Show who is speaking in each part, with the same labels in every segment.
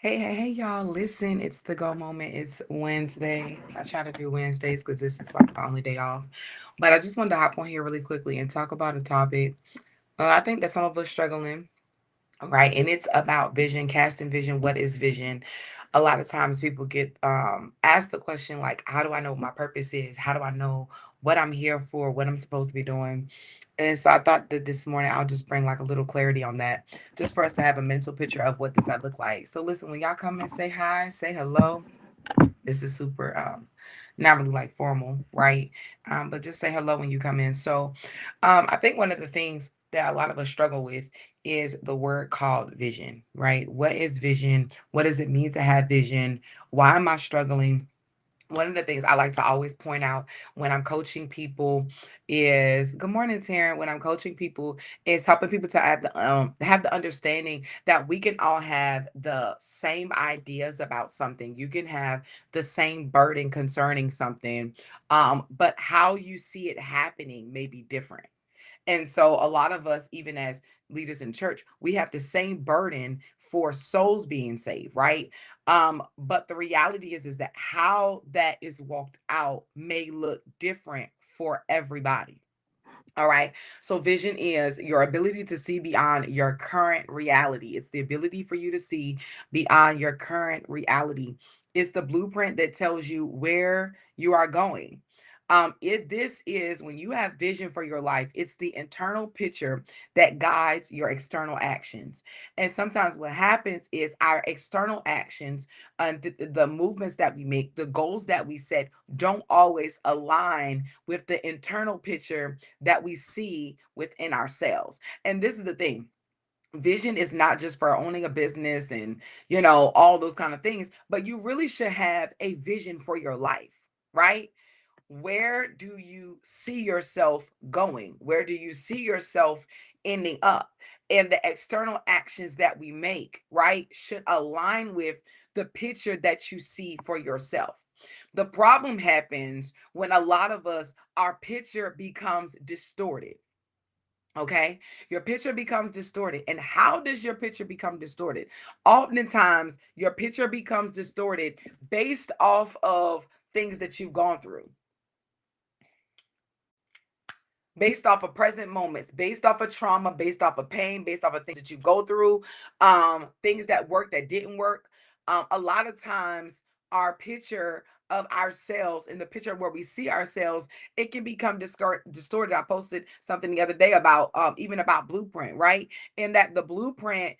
Speaker 1: Hey, y'all. Listen, it's the go moment. It's Wednesday. I try to do Wednesdays because this is like my only day off. But I just wanted to hop on here really quickly and talk about a topic. I think that some of us struggling, right? And it's about vision, casting vision. What is vision? A lot of times people get asked the question like, how do I know what my purpose is? How do I know what I'm here for, what I'm supposed to be doing? And so I thought that this morning I'll just bring like a little clarity on that, just for us to have a mental picture of what does that look like. So listen, when y'all come and say hi, say hello. This is super not really like formal, right? But just say hello when you come in. So I think one of the things that a lot of us struggle with is the word called vision, right? What is vision? What does it mean to have vision? Why am I struggling? One of the things I like to always point out when I'm coaching people is good morning, Taryn. When I'm coaching people, is helping people to have the understanding that we can all have the same ideas about something. You can have the same burden concerning something, but how you see it happening may be different. And so a lot of us, even as leaders in church, we have the same burden for souls being saved, right? But the reality is that how that is walked out may look different for everybody. All right. So vision is your ability to see beyond your current reality. It's the ability for you to see beyond your current reality. It's the blueprint that tells you where you are going. This is when you have vision for your life, it's the internal picture that guides your external actions. And sometimes what happens is our external actions and the movements that we make, the goals that we set, don't always align with the internal picture that we see within ourselves. And this is the thing. Vision is not just for owning a business and, all those kind of things, but you really should have a vision for your life, right? Where do you see yourself going? Where do you see yourself ending up? And the external actions that we make, right, should align with the picture that you see for yourself. The problem happens when a lot of us, our picture becomes distorted. Okay, your picture becomes distorted. And how does your picture become distorted? Oftentimes, your picture becomes distorted based off of things that you've gone through, based off of present moments, based off of trauma, based off of pain, based off of things that you go through, things that work that didn't work. A lot of times our picture of ourselves and the picture where we see ourselves, it can become distorted. I posted something the other day about even about blueprint, right? And that the blueprint,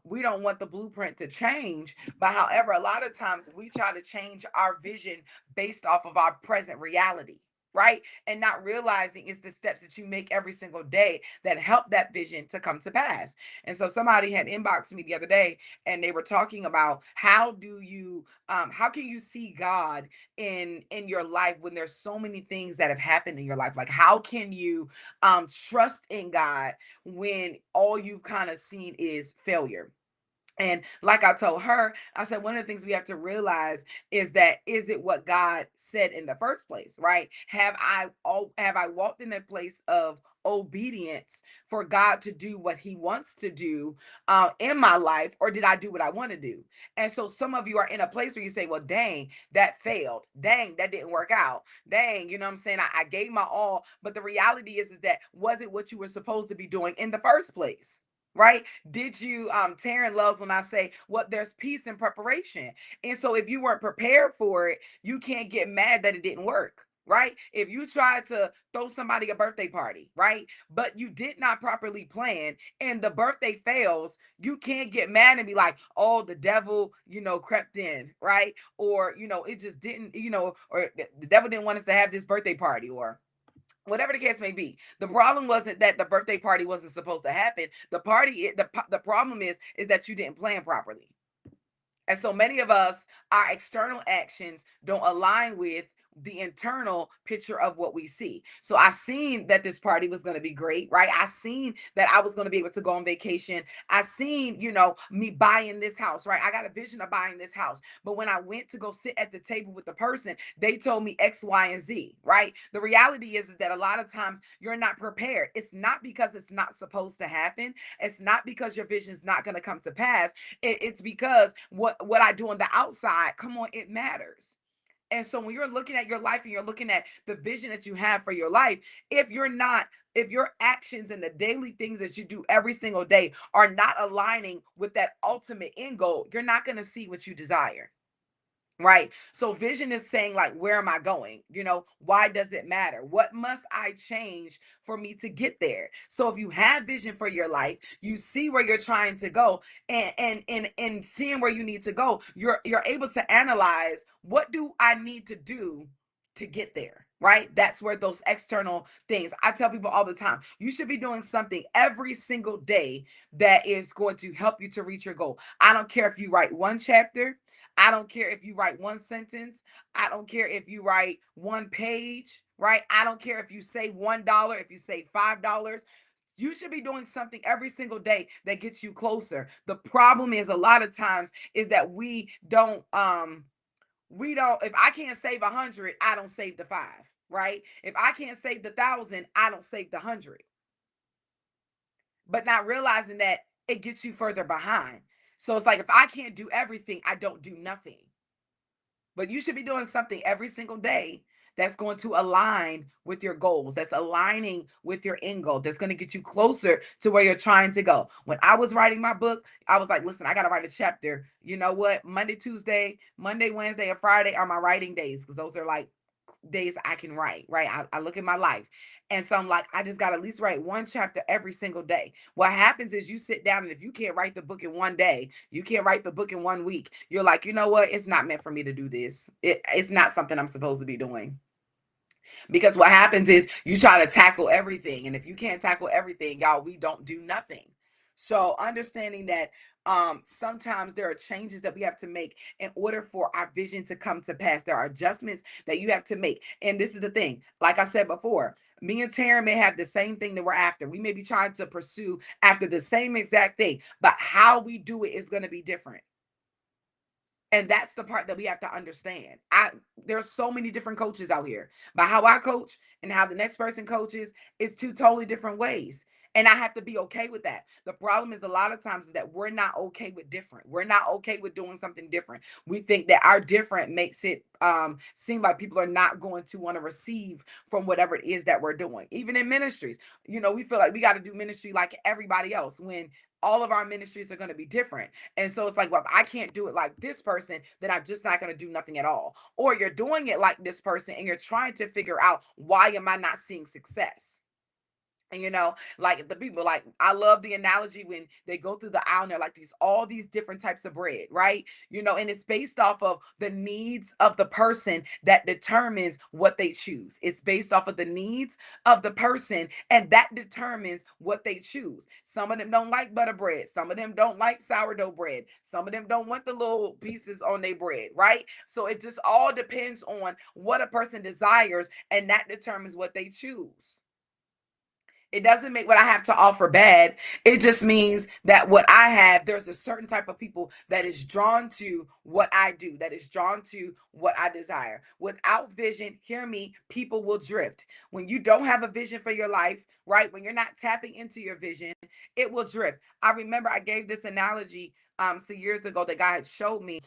Speaker 1: we don't want the blueprint to change, but however, a lot of times we try to change our vision based off of our present reality, right? And not realizing it's the steps that you make every single day that help that vision to come to pass. And so somebody had inboxed me the other day and they were talking about how can you see God in your life when there's so many things that have happened in your life? Like how can you trust in God when all you've kind of seen is failure? And like I told her, I said, one of the things we have to realize is that is it what God said in the first place, right? Have I walked in a place of obedience for God to do what he wants to do in my life, or did I do what I want to do? And so some of you are in a place where you say, well, dang, that failed. Dang, that didn't work out. Dang, you know what I'm saying? I gave my all, but the reality is that was it what you were supposed to be doing in the first place? Right? Did you Taryn loves when I say what there's peace in preparation. And so if you weren't prepared for it, you can't get mad that it didn't work. Right? If you try to throw somebody a birthday party, right? But you did not properly plan and the birthday fails, you can't get mad and be like, oh, the devil, crept in, right? Or, it just didn't, or the devil didn't want us to have this birthday party, or whatever the case may be. The problem wasn't that the birthday party wasn't supposed to happen. The problem is that you didn't plan properly. And so many of us, our external actions don't align with the internal picture of what we see. So I seen that this party was going to be great, right? I seen that I was going to be able to go on vacation. I seen, me buying this house, right? I got a vision of buying this house. But when I went to go sit at the table with the person, they told me X, Y, and Z, right? The reality is that a lot of times you're not prepared. It's not because it's not supposed to happen. It's not because your vision is not going to come to pass. It's because what I do on the outside, come on, it matters. And so when you're looking at your life and you're looking at the vision that you have for your life, if your actions and the daily things that you do every single day are not aligning with that ultimate end goal, you're not going to see what you desire. Right. So vision is saying, like, where am I going? Why does it matter? What must I change for me to get there? So if you have vision for your life, you see where you're trying to go, and seeing where you need to go, you're able to analyze, what do I need to do to get there? Right. That's where those external things, I tell people all the time, you should be doing something every single day that is going to help you to reach your goal. I don't care if you write one chapter. I don't care if you write one sentence. I don't care if you write one page, right? I don't care if you save $1, if you save $5. You should be doing something every single day that gets you closer. The problem is, a lot of times, is that we don't, if I can't save 100, I don't save the 5, right? If I can't save the 1,000, I don't save the 100. But not realizing that it gets you further behind. So it's like, if I can't do everything, I don't do nothing. But you should be doing something every single day that's going to align with your goals, that's aligning with your end goal, that's going to get you closer to where you're trying to go. When I was writing my book, I was like, listen, I got to write a chapter. You know what? Monday, Wednesday, and Friday are my writing days, because those are like days I can write, right? I look at my life. And so I'm like, I just got to at least write one chapter every single day. What happens is, you sit down, and if you can't write the book in one day, you can't write the book in one week, you're like, you know what? It's not meant for me to do this. It's not something I'm supposed to be doing. Because what happens is, you try to tackle everything. And if you can't tackle everything, y'all, we don't do nothing. So understanding that sometimes there are changes that we have to make in order for our vision to come to pass. There are adjustments that you have to make. And this is the thing, like I said before, me and Taryn may have the same thing that we're after. We may be trying to pursue after the same exact thing, but how we do it is going to be different. And that's the part that we have to understand. There's so many different coaches out here, but how I coach and how the next person coaches is two totally different ways. And I have to be okay with that. The problem is, a lot of times, is that we're not okay with different. We're not okay with doing something different. We think that our different makes it seem like people are not going to want to receive from whatever it is that we're doing. Even in ministries, we feel like we got to do ministry like everybody else, when all of our ministries are going to be different. And so it's like, well, if I can't do it like this person, then I'm just not going to do nothing at all. Or you're doing it like this person, and you're trying to figure out, why am I not seeing success? And like, the people, like, I love the analogy when they go through the aisle, and they're like, all these different types of bread, right? And it's based off of the needs of the person that determines what they choose. It's based off of the needs of the person, and that determines what they choose. Some of them don't like butter bread. Some of them don't like sourdough bread. Some of them don't want the little pieces on their bread, right? So it just all depends on what a person desires, and that determines what they choose. It doesn't make what I have to offer bad. It just means that what I have, there's a certain type of people that is drawn to what I do, that is drawn to what I desire. Without vision, hear me, people will drift. When you don't have a vision for your life, right? When you're not tapping into your vision, it will drift. I remember I gave this analogy some years ago that God had showed me,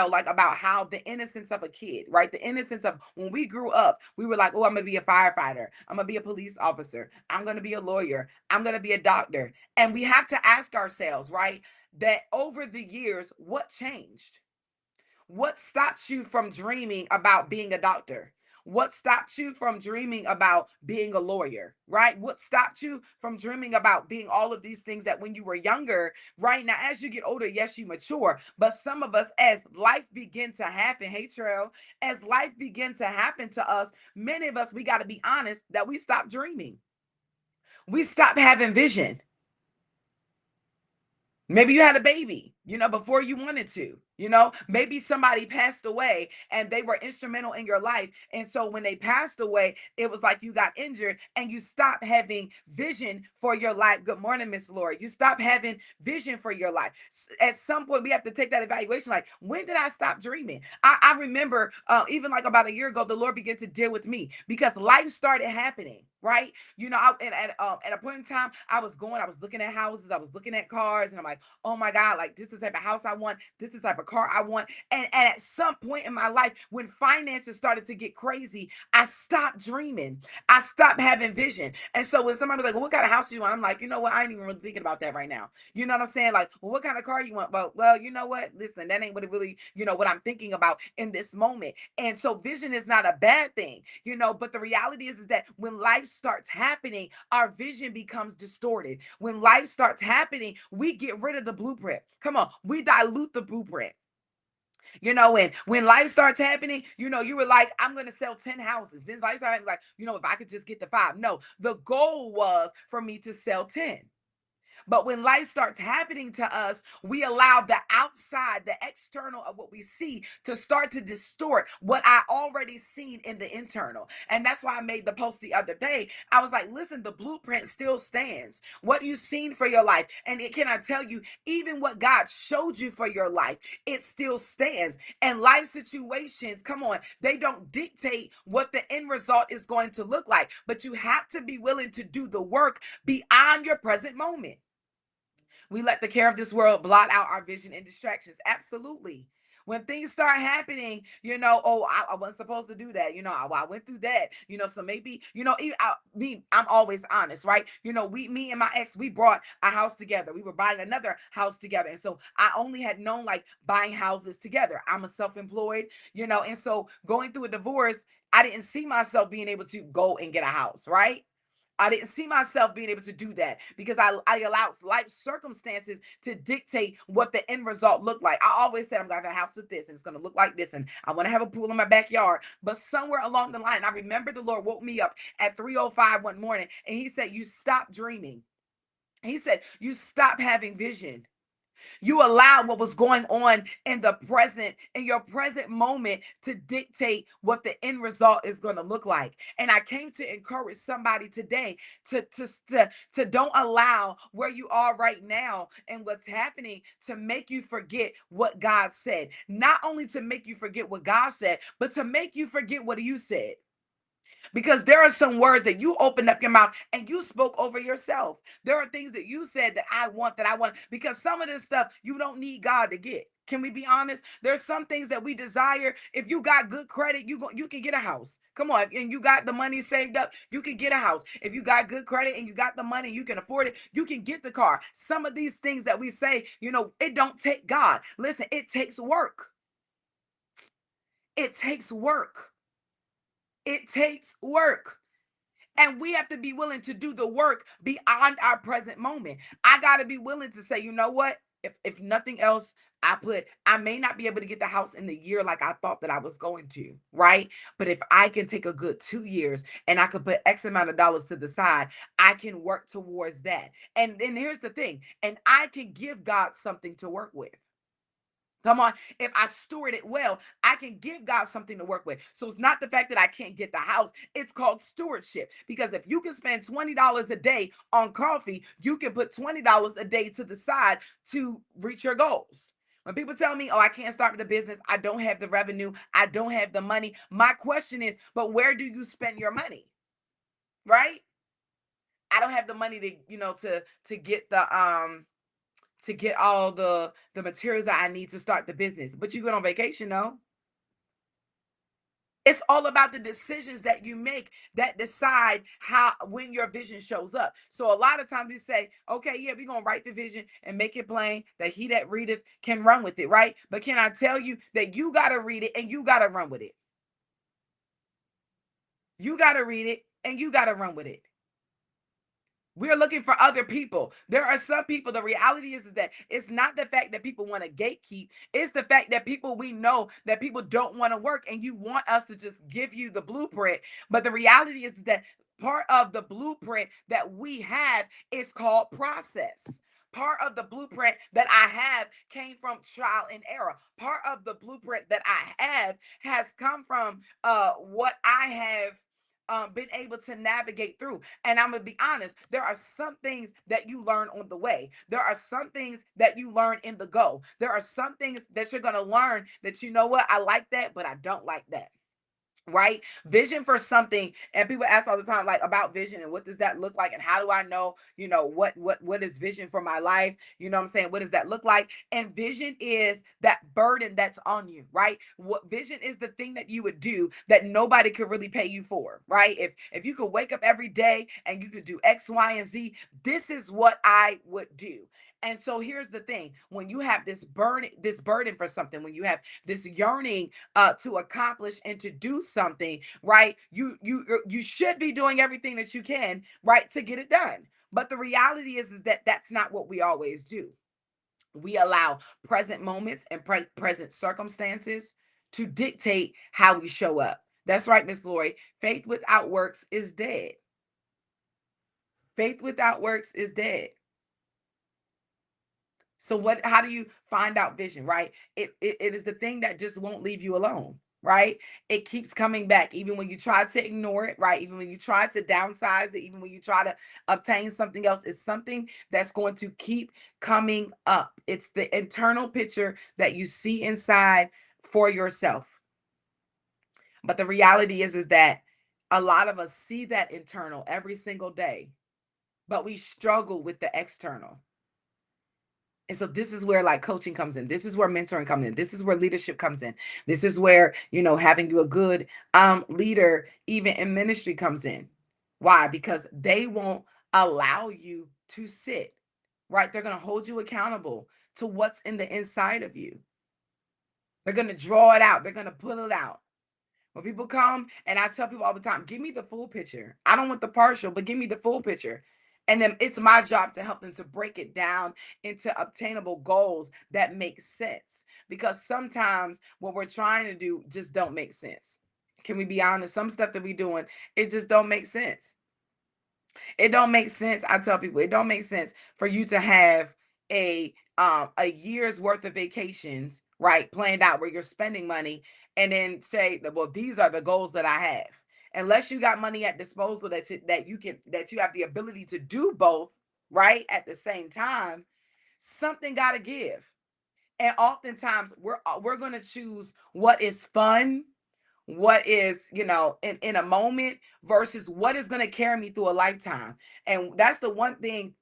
Speaker 1: like, about how the innocence of a kid, right? The innocence of when we grew up, we were like, oh, I'm gonna be a firefighter, I'm gonna be a police officer, I'm gonna be a lawyer, I'm gonna be a doctor. And we have to ask ourselves, right, that over the years, what changed? What stops you from dreaming about being a doctor? What stopped you from dreaming about being a lawyer, right? What stopped you from dreaming about being all of these things that when you were younger, right? Now, as you get older, yes, you mature, but some of us, as life begin to happen, hey, Trail, as life begin to happen to us, many of us, we got to be honest that we stopped dreaming. We stopped having vision. Maybe you had a baby, before you wanted to. Maybe somebody passed away and they were instrumental in your life. And so when they passed away, it was like you got injured and you stopped having vision for your life. Good morning, Miss Laura. You stopped having vision for your life. At some point, we have to take that evaluation. Like, when did I stop dreaming? I remember even like about a year ago, the Lord began to deal with me because life started happening, right? And at a point in time, I was looking at houses, I was looking at cars, and I'm like, oh my God, like this is the type of house I want, this is the type of car I want. And at some point in my life, when finances started to get crazy, I stopped dreaming. I stopped having vision. And so when somebody was like, well, what kind of house do you want? I'm like, you know what? I ain't even really thinking about that right now. You know what I'm saying? Like, well, what kind of car you want? Well, you know what? Listen, that ain't what it really, what I'm thinking about in this moment. And so vision is not a bad thing, but the reality is that when life starts happening, our vision becomes distorted. When life starts happening, we get rid of the blueprint. Come on, we dilute the blueprint. And when life starts happening, you were like, I'm going to sell 10 houses. Then life started like, if I could just get the 5. No, the goal was for me to sell 10. But when life starts happening to us, we allow the outside, the external of what we see to start to distort what I already seen in the internal. And that's why I made the post the other day. I was like, listen, the blueprint still stands. What you've seen for your life. And can I tell you, even what God showed you for your life, it still stands. And life situations, come on, they don't dictate what the end result is going to look like. But you have to be willing to do the work beyond your present moment. We let the care of this world blot out our vision and distractions. Absolutely. When things start happening, oh, I wasn't supposed to do that. I went through that. So maybe, I'm always honest, right? Me and my ex, we brought a house together. We were buying another house together. And so I only had known like buying houses together. I'm a self-employed, and so going through a divorce, I didn't see myself being able to go and get a house, right? I didn't see myself being able to do that because I allowed life circumstances to dictate what the end result looked like. I always said I'm gonna have a house with this and it's gonna look like this, and I want to have a pool in my backyard. But somewhere along the line, I remember the Lord woke me up at 3:05 one morning and he said, you stop dreaming. He said, you stop having vision. You allowed what was going on in your present moment to dictate what the end result is going to look like. And I came to encourage somebody today to don't allow where you are right now and what's happening to make you forget what God said. Not only to make you forget what God said, but to make you forget what you said. Because there are some words that you opened up your mouth and you spoke over yourself. There are things that you said that I want, because some of this stuff you don't need God to get. Can we be honest? There's some things that we desire. If you got good credit, you can get a house. Come on, and you got the money saved up, you can get a house. If you got good credit and you got the money, you can afford it, you can get the car. Some of these things that we say, it don't take God. Listen, it takes work. It takes work. It takes work. And we have to be willing to do the work beyond our present moment. I got to be willing to say, you know what? If nothing else, I may not be able to get the house in the year like I thought that I was going to, right? But if I can take a good 2 years and I could put X amount of dollars to the side, I can work towards that. And then here's the thing, and I can give God something to work with. Come on. If I steward it well, I can give God something to work with. So it's not the fact that I can't get the house. It's called stewardship. Because if you can spend $20 a day on coffee, you can put $20 a day to the side to reach your goals. When people tell me, oh, I can't start the business, I don't have the revenue, I don't have the money. My question is, but where do you spend your money? Right? I don't have the money to, to get all the materials that I need to start the business. But you go on vacation, though. It's all about the decisions that you make that decide how when your vision shows up. So a lot of times we say, okay, yeah, we're gonna write the vision and make it plain that he that readeth can run with it, right? But can I tell you that you gotta read it and you gotta run with it? You gotta read it and you gotta run with it. We're looking for other people. There are some people, the reality is that it's not the fact that people want to gatekeep. It's the fact that we know that people don't want to work and you want us to just give you the blueprint. But the reality is that part of the blueprint that we have is called process. Part of the blueprint that I have came from trial and error. Part of the blueprint that I have has come from what I have been able to navigate through. And I'm gonna be honest, there are some things that you learn on the way. There are some things that you learn in the go. There are some things that you're gonna learn that, you know what, I like that, but I don't like that. Right? Vision for something, and people ask all the time, like, about vision and what does that look like, and how do I know, what is vision for my life? You know what I'm saying? What does that look like? And vision is that burden that's on you, right? What vision is the thing that you would do that nobody could really pay you for, right? If you could wake up every day and you could do X, Y, and Z, this is what I would do. And so here's the thing: when you have this burden for something, when you have this yearning to accomplish and to do something, right? You should be doing everything that you can, right, to get it done. But the reality is that that's not what we always do. We allow present moments and present circumstances to dictate how we show up. That's right, Miss Lori. Faith without works is dead. Faith without works is dead. So how do you find out vision, right? It is the thing that just won't leave you alone, right? It keeps coming back even when you try to ignore it, right? Even when you try to downsize it, even when you try to obtain something else, it's something that's going to keep coming up. It's the internal picture that you see inside for yourself. But the reality is that a lot of us see that internal every single day, but we struggle with the external. And so this is where, like, coaching comes in. This is where mentoring comes in. This is where leadership comes in. This is where, having you a good leader, even in ministry, comes in. Why? Because they won't allow you to sit, right? They're going to hold you accountable to what's in the inside of you. They're going to draw it out. They're going to pull it out. When people come, and I tell people all the time, give me the full picture. I don't want the partial, but give me the full picture. And then it's my job to help them to break it down into obtainable goals that make sense. Because sometimes what we're trying to do just don't make sense. Can we be honest? Some stuff that we're doing, it just don't make sense. It don't make sense. I tell people it don't make sense for you to have a year's worth of vacations, right, planned out where you're spending money, and then say that, well, these are the goals that I have. Unless you got money at disposal that you have the ability to do both, right, at the same time, something got to give. And oftentimes we're going to choose what is fun, what is, in a moment, versus what is going to carry me through a lifetime. And that's the one thing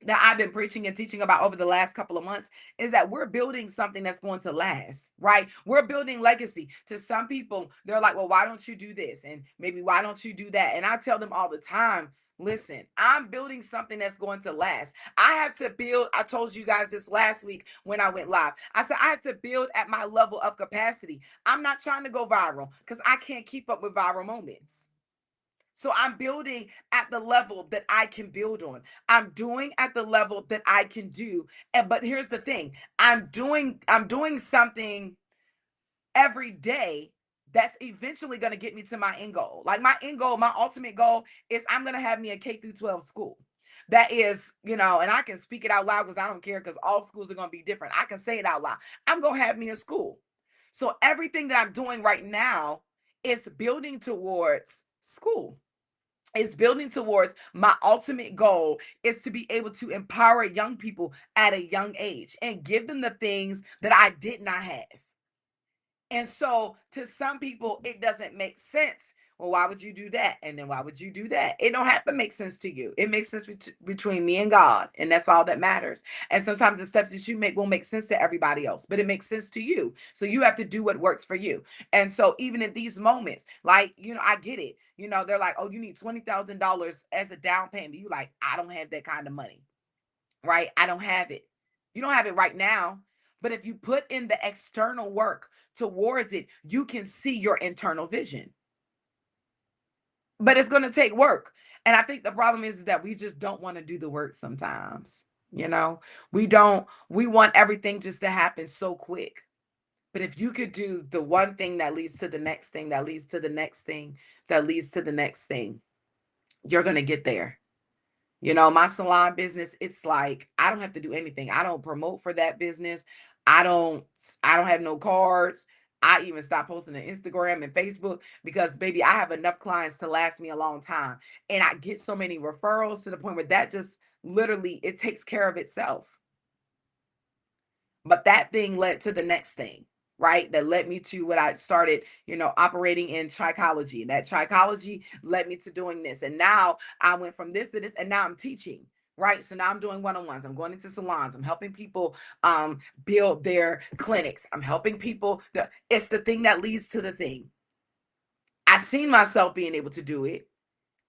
Speaker 1: that I've been preaching and teaching about over the last couple of months, is that we're building something that's going to last, right? We're building legacy. To some people, they're like, well, why don't you do this? And maybe, why don't you do that? And I tell them all the time, listen, I'm building something that's going to last. I have to build. I told you guys this last week when I went live. I said, I have to build at my level of capacity. I'm not trying to go viral because I can't keep up with viral moments. So I'm building at the level that I can build on. I'm doing at the level that I can do. And but here's the thing. I'm doing something every day that's eventually going to get me to my end goal. Like, my end goal, my ultimate goal is I'm going to have me a K through 12 school. That is, and I can speak it out loud because I don't care, because all schools are going to be different. I can say it out loud. I'm going to have me a school. So everything that I'm doing right now is building towards school. It's building towards my ultimate goal, is to be able to empower young people at a young age and give them the things that I did not have. And so to some people, it doesn't make sense. Well, why would you do that? And then why would you do that? It don't have to make sense to you. It makes sense between me and God, and that's all that matters. And sometimes the steps that you make won't make sense to everybody else, but it makes sense to you. So you have to do what works for you. And so even in these moments, like, I get it. They're like, oh, you need $20,000 as a down payment. You like, I don't have that kind of money, right? I don't have it. You don't have it right now. But if you put in the external work towards it, you can see your internal vision. But it's going to take work. And I think the problem is that we just don't want to do the work sometimes. We want everything just to happen so quick. But if you could do the one thing that leads to the next thing, that leads to the next thing, that leads to the next thing, you're going to get there. My salon business, it's like I don't have to do anything. I don't promote for that business. I don't I don't have no cards. I even stopped posting on Instagram and Facebook because baby, I have enough clients to last me a long time. And I get so many referrals to the point where that just literally it takes care of itself. But that thing led to the next thing, right? That led me to what I started, operating in trichology. And that trichology led me to doing this. And now I went from this to this, and now I'm teaching. Right. So now I'm doing one-on-ones. I'm going into salons. I'm helping people build their clinics. I'm helping people. It's the thing that leads to the thing. I seen myself being able to do it,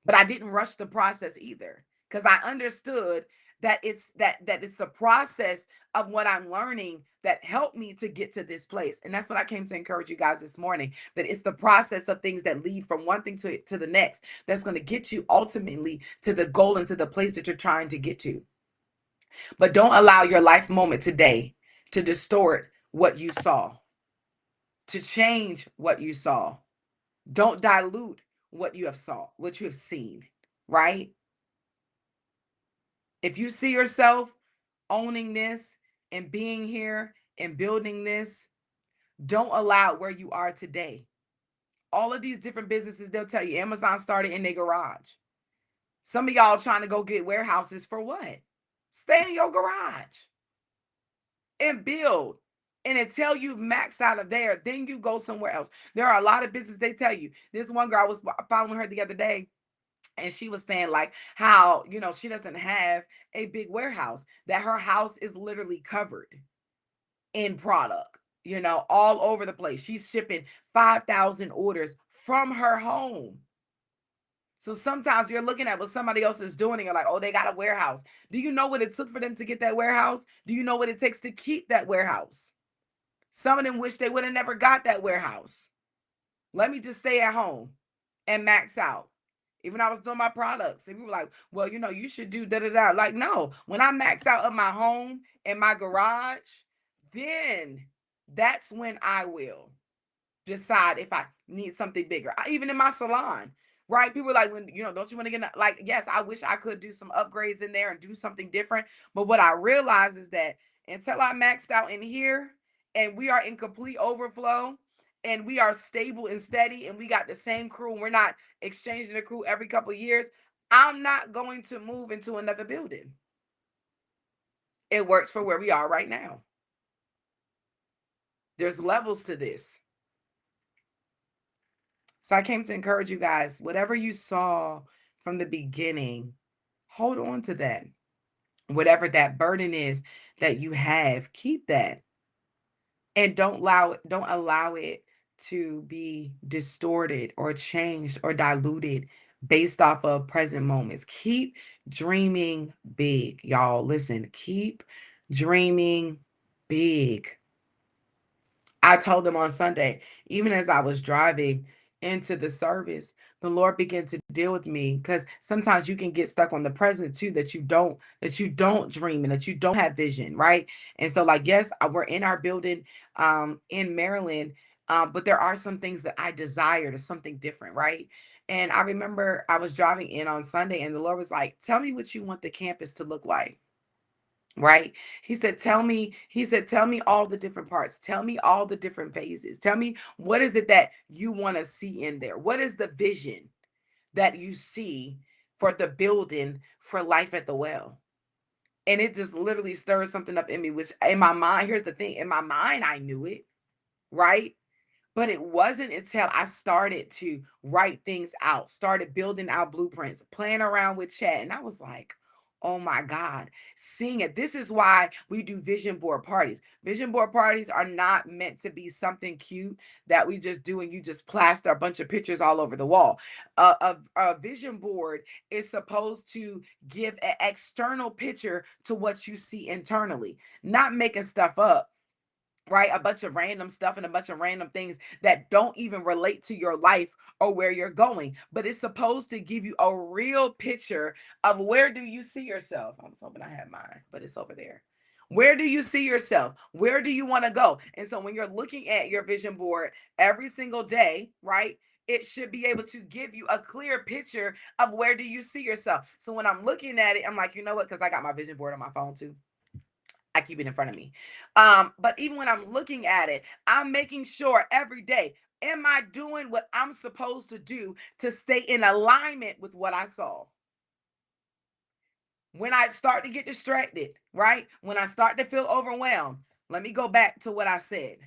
Speaker 1: but I didn't rush the process either because I understood that it's the process of what I'm learning that helped me to get to this place. And that's what I came to encourage you guys this morning, that it's the process of things that lead from one thing to the next that's going to get you ultimately to the goal and to the place that you're trying to get to. But don't allow your life moment today to distort what you saw, to change what you saw. Don't dilute what you have seen, right? If you see yourself owning this and being here and building this, don't allow where you are today. All of these different businesses, they'll tell you Amazon started in their garage. Some of y'all trying to go get warehouses for what? Stay in your garage and build. And until you've maxed out of there, then you go somewhere else. There are a lot of businesses, they tell you. This one girl, I was following her the other day, and she was saying like how she doesn't have a big warehouse, that her house is literally covered in product, all over the place. She's shipping 5,000 orders from her home. So sometimes you're looking at what somebody else is doing and you're like, oh, they got a warehouse. Do you know what it took for them to get that warehouse? Do you know what it takes to keep that warehouse? Some of them wish they would have never got that warehouse. Let me just stay at home and max out. Even I was doing my products, and people were like, well, you should do da da da. Like, no, when I max out of my home and my garage, then that's when I will decide if I need something bigger. Even in my salon, right? People are like, when don't you want to get like, yes, I wish I could do some upgrades in there and do something different. But what I realize is that until I maxed out in here and we are in complete overflow and we are stable and steady and we got the same crew and we're not exchanging the crew every couple of years, I'm not going to move into another building. It works for where we are right now. There's levels to this. So I came to encourage you guys, whatever you saw from the beginning, hold on to that. Whatever that burden is that you have, keep that. And don't allow it to be distorted or changed or diluted based off of present moments. Keep dreaming big, y'all. Listen, keep dreaming big. I told them on Sunday, even as I was driving into the service, the Lord began to deal with me because sometimes you can get stuck on the present too, that you don't dream and that you don't have vision, right? And so, like, yes, we're in our building in Maryland. But there are some things that I desire to something different, right? And I remember I was driving in on Sunday, and the Lord was like, "Tell me what you want the campus to look like." Right? He said, tell me all the different parts. Tell me all the different phases. Tell me what is it that you want to see in there? What is the vision that you see for the building for Life at the Well? And it just literally stirs something up in me, which in my mind, here's the thing, in my mind, I knew it, right? But it wasn't until I started to write things out, started building out blueprints, playing around with chat. And I was like, oh my God, seeing it. This is why we do vision board parties. Vision board parties are not meant to be something cute that we just do and you just plaster a bunch of pictures all over the wall. A vision board is supposed to give an external picture to what you see internally, not making stuff up, right? A bunch of random stuff and a bunch of random things that don't even relate to your life or where you're going. But it's supposed to give you a real picture of where do you see yourself. I was hoping I had mine, but it's over there. Where do you see yourself? Where do you want to go? And so when you're looking at your vision board every single day, right? it should be able to give you a clear picture of where do you see yourself. So when I'm looking at it, I'm like, you know what? Because I got my vision board on my phone too. I keep it in front of me. But even when I'm looking at it, I'm making sure every day, am I doing what I'm supposed to do to stay in alignment with what I saw? When I start to get distracted, right? When I start to feel overwhelmed, let me go back to what I said.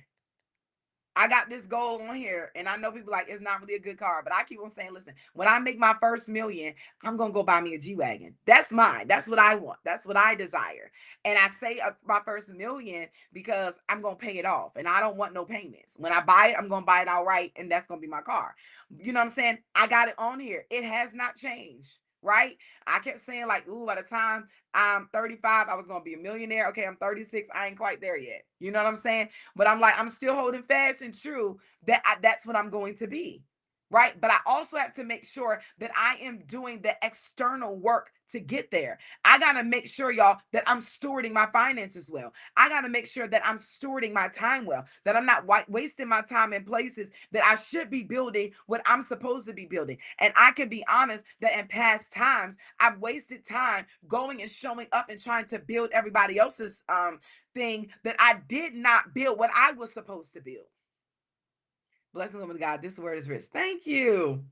Speaker 1: I got this goal on here, and I know people like it's not really a good car, but I keep on saying, listen, when I make my first million, I'm gonna go buy me a G Wagon. That's mine. That's what I want. That's what I desire. And I say my first million because I'm gonna pay it off, and I don't want no payments. When I buy it, I'm gonna buy it outright, and that's gonna be my car. You know what I'm saying? I got it on here. It has not changed. Right? I kept saying, like, ooh, by the time I'm 35, I was gonna be a millionaire. Okay, I'm 36. I ain't quite there yet. You know what I'm saying? But I'm like, I'm still holding fast and true that that's what I'm going to be. Right. But I also have to make sure that I am doing the external work to get there. I got to make sure, y'all, that I'm stewarding my finances well. I got to make sure that I'm stewarding my time well, that I'm not wasting my time in places that I should be building what I'm supposed to be building. And I can be honest that in past times, I've wasted time going and showing up and trying to build everybody else's thing that I did not build what I was supposed to build. Blessings, woman of God. This word is rich. Thank you.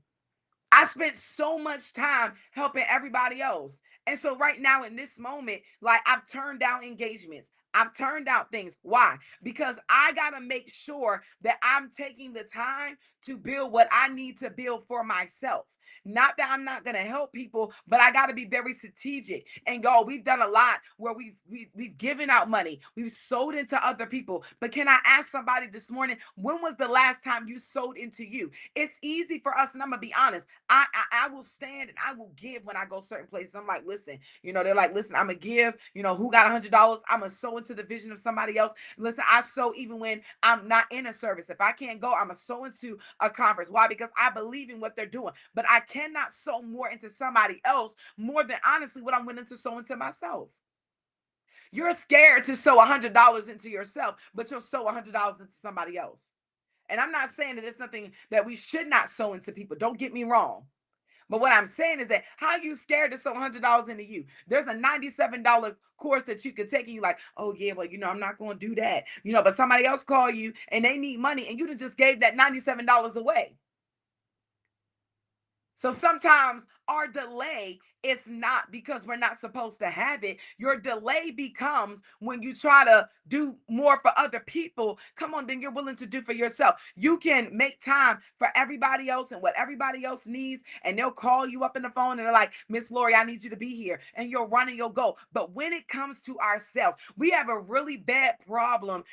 Speaker 1: I spent so much time helping everybody else. And so right now in this moment, like I've turned down engagements. I've turned out things. Why? Because I got to make sure that I'm taking the time to build what I need to build for myself. Not that I'm not going to help people, but I got to be very strategic. And y'all, we've done a lot where we've given out money. We've sold into other people. But can I ask somebody this morning, when was the last time you sold into you? It's easy for us, and I'm going to be honest. I will stand and I will give when I go certain places. I'm like, listen, they're like, listen, I'm gonna give, who got $100, I'm gonna sow into the vision of somebody else. Listen, I sow even when I'm not in a service. If I can't go, I'm gonna sow into a conference. Why? Because I believe in what they're doing. But I cannot sow more into somebody else more than honestly what I'm willing to sow into myself. You're scared to sow $100 into yourself, but you'll sow $100 into somebody else. And I'm not saying that it's something that we should not sow into people. Don't get me wrong. But what I'm saying is that how you scared to sow $100 into you? There's a $97 course that you could take, and you're like, oh yeah, well, I'm not going to do that. But somebody else call you and they need money, and you just gave that $97 away. So sometimes our delay is not because we're not supposed to have it. Your delay becomes when you try to do more for other people. Come on, then you're willing to do for yourself. You can make time for everybody else and what everybody else needs, and they'll call you up in the phone and they're like, Miss Lori, I need you to be here. And you'll run and you'll go. But when it comes to ourselves, we have a really bad problem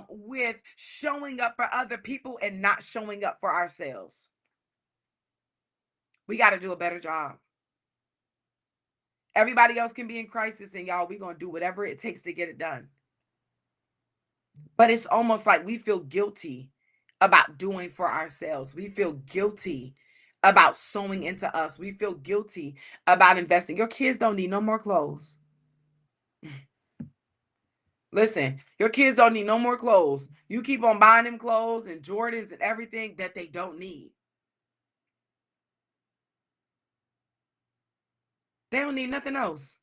Speaker 1: with showing up for other people and not showing up for ourselves. We got to do a better job. Everybody else can be in crisis, and y'all, we're going to do whatever it takes to get it done. But it's almost like we feel guilty about doing for ourselves. We feel guilty about sewing into us. We feel guilty about investing. Your kids don't need no more clothes. Listen, your kids don't need no more clothes. You keep on buying them clothes and Jordans and everything that they don't need. They don't need nothing else.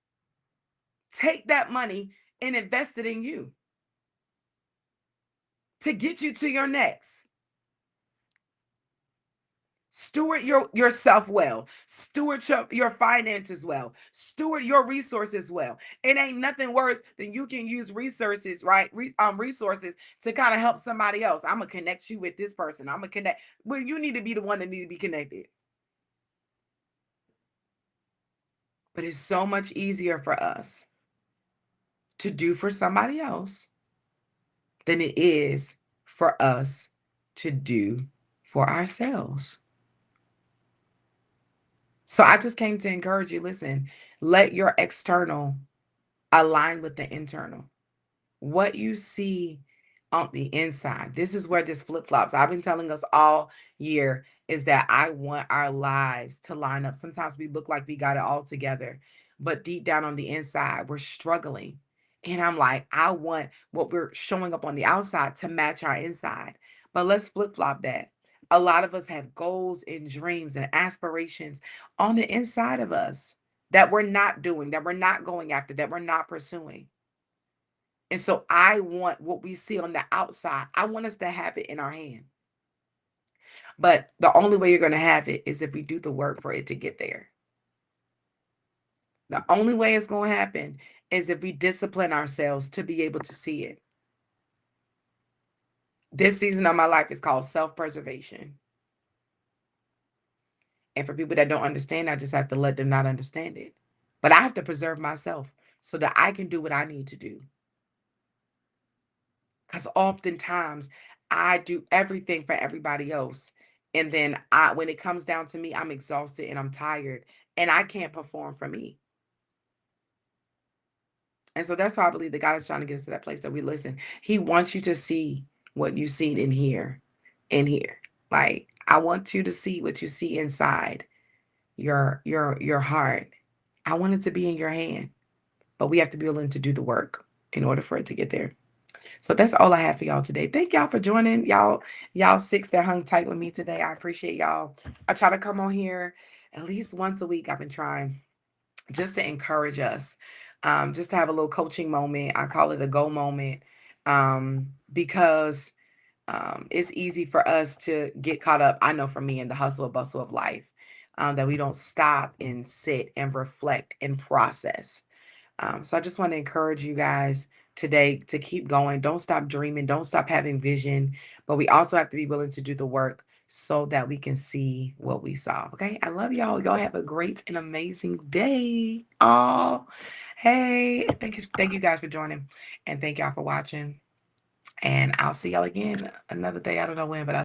Speaker 1: Take that money and invest it in you to get you to your next. Steward yourself well. Steward your finances well. Steward your resources well. It ain't nothing worse than you can use resources, right? Resources to kind of help somebody else. I'm gonna connect you with this person. I'm gonna connect. Well, you need to be the one that need to be connected. But it's so much easier for us to do for somebody else than it is for us to do for ourselves. So I just came to encourage you, listen, let your external align with the internal. What you see on the inside. This is where this flip-flops. I've been telling us all year is that I want our lives to line up. Sometimes we look like we got it all together, but deep down on the inside, we're struggling. And I'm like, I want what we're showing up on the outside to match our inside. But let's flip-flop that. A lot of us have goals and dreams and aspirations on the inside of us that we're not doing, that we're not going after, that we're not pursuing. And so I want what we see on the outside, I want us to have it in our hand. But the only way you're going to have it is if we do the work for it to get there. The only way it's going to happen is if we discipline ourselves to be able to see it. This season of my life is called self-preservation. And for people that don't understand, I just have to let them not understand it. But I have to preserve myself so that I can do what I need to do. Because oftentimes I do everything for everybody else. And then when it comes down to me, I'm exhausted and I'm tired and I can't perform for me. And so that's why I believe that God is trying to get us to that place that we listen. He wants you to see what you see in here, in here. Like I want you to see what you see inside your heart. I want it to be in your hand, but we have to be willing to do the work in order for it to get there. So that's all I have for y'all today. Thank y'all for joining. Y'all six that hung tight with me today. I appreciate y'all. I try to come on here at least once a week. I've been trying just to encourage us, just to have a little coaching moment. I call it a go moment, because it's easy for us to get caught up. I know for me in the hustle and bustle of life, that we don't stop and sit and reflect and process. So I just want to encourage you guys today to keep going. Don't stop dreaming. Don't stop having vision. But we also have to be willing to do the work so that we can see what we saw. Okay. I love y'all. Y'all have a great and amazing day. Oh, hey. Thank you. Thank you guys for joining. And thank y'all for watching. And I'll see y'all again another day. I don't know when, but